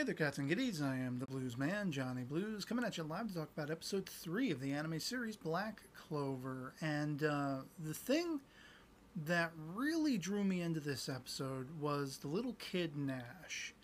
Hey there, cats and kitties. I am the Blues Man, Johnny Blues, coming at you live to talk about episode 3 of the anime series Black Clover. And the thing that really drew me into this episode was the little kid Nash.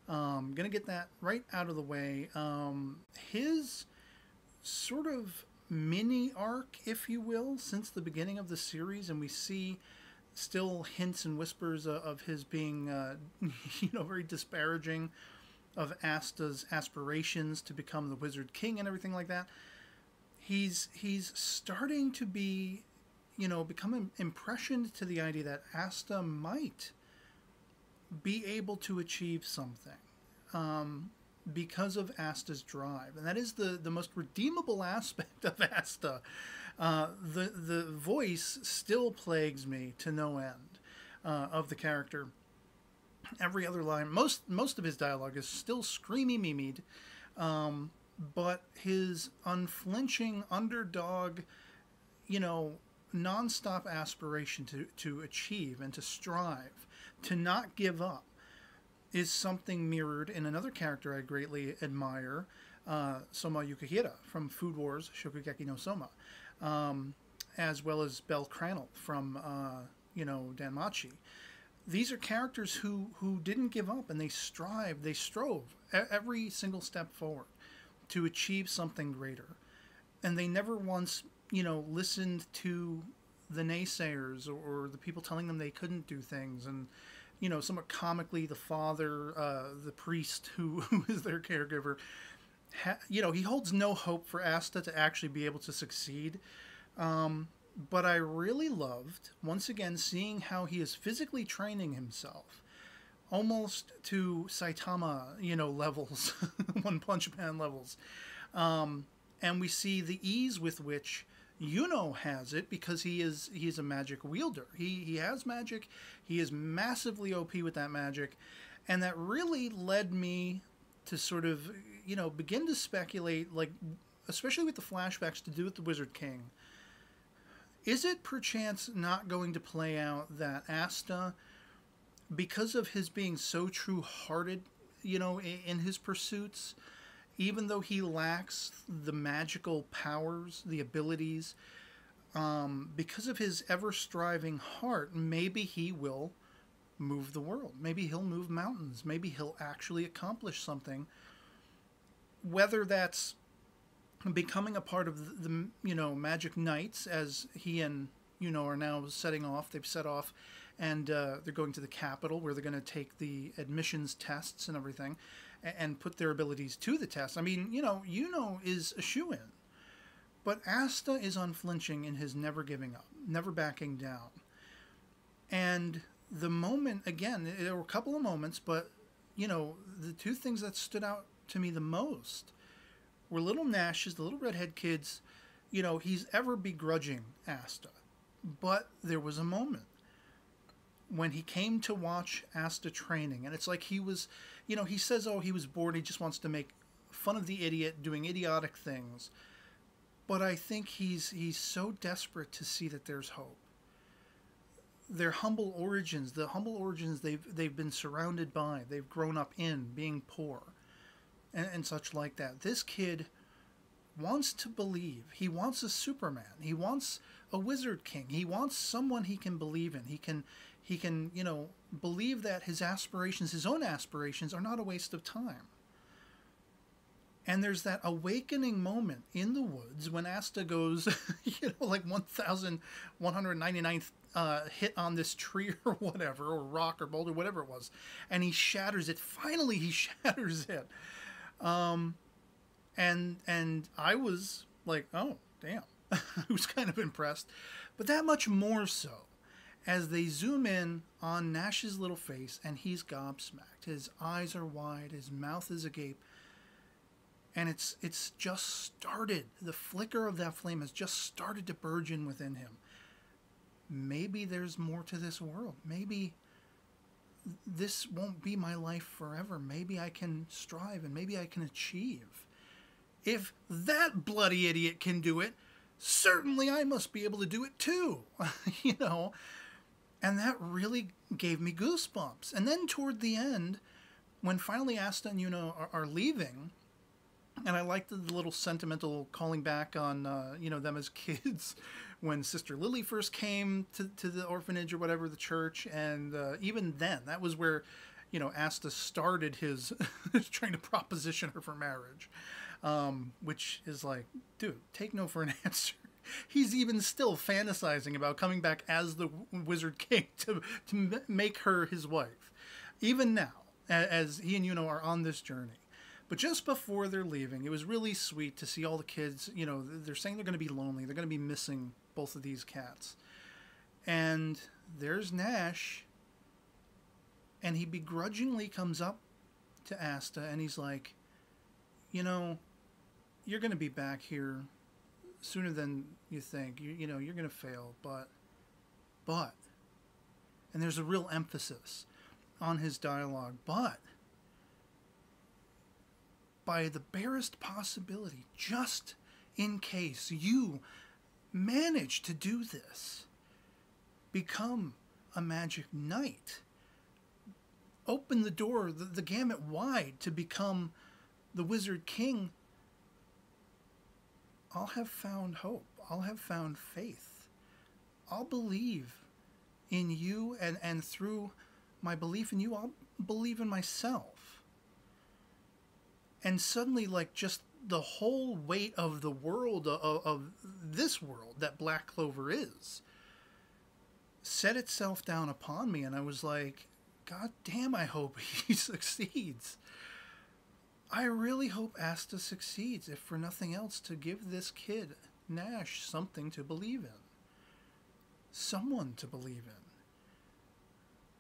Gonna get that right out of the way. His sort of mini arc, if you will, since the beginning of the series, and we see still hints and whispers of his being, very disparaging of Asta's aspirations to become the Wizard King and everything like that. He's starting to be, become impressioned to the idea that Asta might be able to achieve something because of Asta's drive. And that is the most redeemable aspect of Asta. The voice still plagues me to no end of the character. Every other line, most of his dialogue is still screamy mimied, but his unflinching underdog, nonstop aspiration to achieve and to strive, to not give up, is something mirrored in another character I greatly admire, Soma Yukihira from Food Wars Shokugeki no Soma, as well as Belle Cranel from Danmachi. These are characters who didn't give up, and they strove every single step forward to achieve something greater. And they never once, listened to the naysayers or the people telling them they couldn't do things. And, somewhat comically, the father, the priest who is their caregiver, he holds no hope for Asta to actually be able to succeed. But I really loved, once again, seeing how he is physically training himself, almost to Saitama, levels, One Punch Man levels. And we see the ease with which Yuno has it, because he is a magic wielder. He has magic. He is massively OP with that magic. And that really led me to sort of, begin to speculate, like, especially with the flashbacks to do with the Wizard King. Is it perchance not going to play out that Asta, because of his being so true-hearted, in his pursuits, even though he lacks the magical powers, the abilities, because of his ever-striving heart, maybe he will move the world. Maybe he'll move mountains. Maybe he'll actually accomplish something. Whether that's becoming a part of the Magic Knights, as he and are now setting off. They've set off, and they're going to the capital, where they're going to take the admissions tests and everything, and put their abilities to the test. I mean, Yuno is a shoo-in, but Asta is unflinching in his never giving up, never backing down. And the moment, again, there were a couple of moments, but the two things that stood out to me the most were little Nash's, the little redhead kid's, he's ever begrudging Asta. But there was a moment when he came to watch Asta training, and it's like he was, he says, he was bored, he just wants to make fun of the idiot doing idiotic things. But I think he's so desperate to see that there's hope. Their humble origins, the humble origins they've been surrounded by, they've grown up in, being poor, and such like that. This kid wants to believe. He wants a Superman. He wants a Wizard King. He wants someone he can believe in. He can believe that his aspirations, his own aspirations, are not a waste of time. And there's that awakening moment in the woods when Asta goes, like 1,199th hit on this tree or whatever, or rock or boulder, whatever it was, and he shatters it. Finally, he shatters it. And I was like, oh, damn. I was kind of impressed. But that much more so as they zoom in on Nash's little face, and he's gobsmacked. His eyes are wide, his mouth is agape, and it's just started. The flicker of that flame has just started to burgeon within him. Maybe there's more to this world. Maybe this won't be my life forever. Maybe I can strive, and maybe I can achieve. If that bloody idiot can do it, certainly I must be able to do it too. And that really gave me goosebumps. And then toward the end, when finally Asta and Yuno are leaving, and I like the little sentimental calling back on, them as kids when Sister Lily first came to the orphanage or whatever, the church. And even then, that was where, Asta started his trying to proposition her for marriage, which is like, dude, take no for an answer. He's even still fantasizing about coming back as the Wizard King to make her his wife. Even now, as he and Yuno are on this journey. But just before they're leaving, it was really sweet to see all the kids, they're saying they're going to be lonely. They're going to be missing both of these cats. And there's Nash, and he begrudgingly comes up to Asta, and he's like, you're going to be back here sooner than you think. You're going to fail, but, and there's a real emphasis on his dialogue, but by the barest possibility, just in case you manage to do this, become a magic knight, open the door, the gamut wide to become the Wizard King, I'll have found hope. I'll have found faith. I'll believe in you, and through my belief in you, I'll believe in myself. And suddenly, like, just the whole weight of the world, of this world that Black Clover is, set itself down upon me. And I was like, God damn, I hope he succeeds. I really hope Asta succeeds, if for nothing else, to give this kid, Nash, something to believe in. Someone to believe in.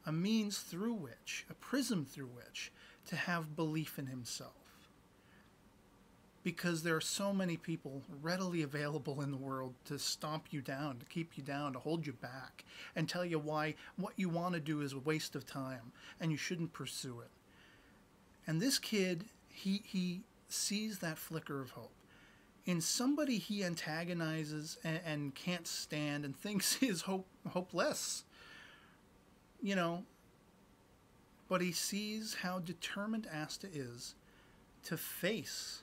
A means through which, a prism through which, to have belief in himself. Because there are so many people readily available in the world to stomp you down, to keep you down, to hold you back, and tell you why what you want to do is a waste of time, and you shouldn't pursue it. And this kid, he sees that flicker of hope in somebody he antagonizes and can't stand and thinks is hopeless. But he sees how determined Asta is to face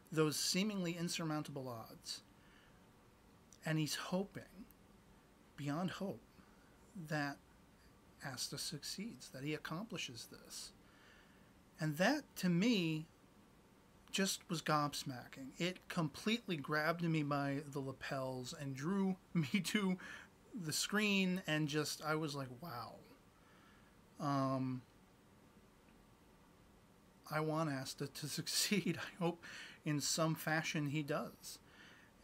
those seemingly insurmountable odds. And he's hoping, beyond hope, that Asta succeeds, that he accomplishes this. And that, to me, just was gobsmacking. It completely grabbed me by the lapels and drew me to the screen, and just, I was like, wow. I want Asta to succeed. I hope in some fashion he does.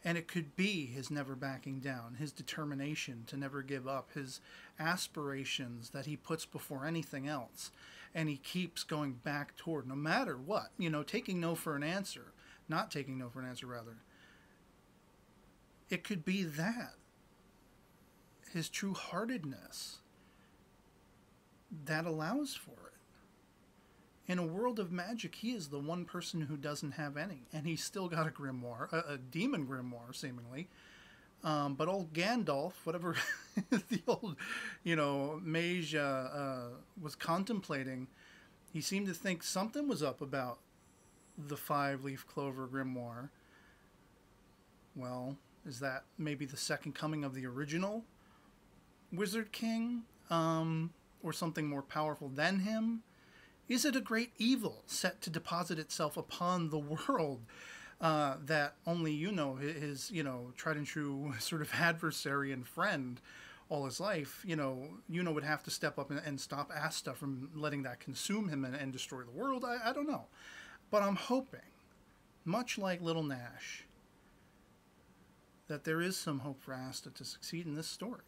And it could be his never backing down, his determination to never give up, his aspirations that he puts before anything else. And he keeps going back toward, no matter what, taking no for an answer, not taking no for an answer, rather. It could be that, his true-heartedness, that allows for it. In a world of magic, he is the one person who doesn't have any, and he's still got a grimoire, a demon grimoire, seemingly. But old Gandalf, whatever the old, mage was contemplating, he seemed to think something was up about the 5-leaf clover grimoire. Well, is that maybe the second coming of the original Wizard King? Or something more powerful than him? Is it a great evil set to deposit itself upon the world that only his tried and true sort of adversary and friend all his life, would have to step up and stop Asta from letting that consume him and destroy the world? I don't know. But I'm hoping, much like little Nash, that there is some hope for Asta to succeed in this story.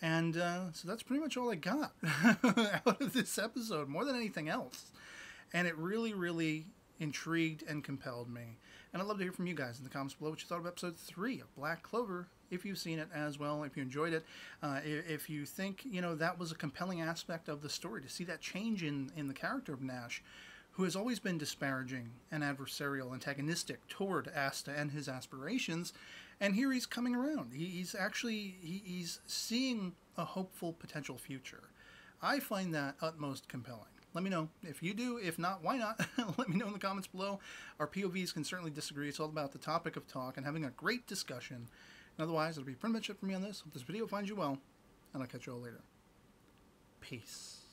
And so that's pretty much all I got out of this episode, more than anything else. And it really, really intrigued and compelled me. And I'd love to hear from you guys in the comments below what you thought of episode 3 of Black Clover, if you've seen it as well, if you enjoyed it, if you think, that was a compelling aspect of the story, to see that change in the character of Nash, who has always been disparaging and adversarial, antagonistic toward Asta and his aspirations. And here he's coming around. He's seeing a hopeful potential future. I find that utmost compelling. Let me know if you do. If not, why not? Let me know in the comments below. Our POVs can certainly disagree. It's all about the topic of talk and having a great discussion. And otherwise, it'll be pretty much it for me on this. Hope this video finds you well, and I'll catch you all later. Peace.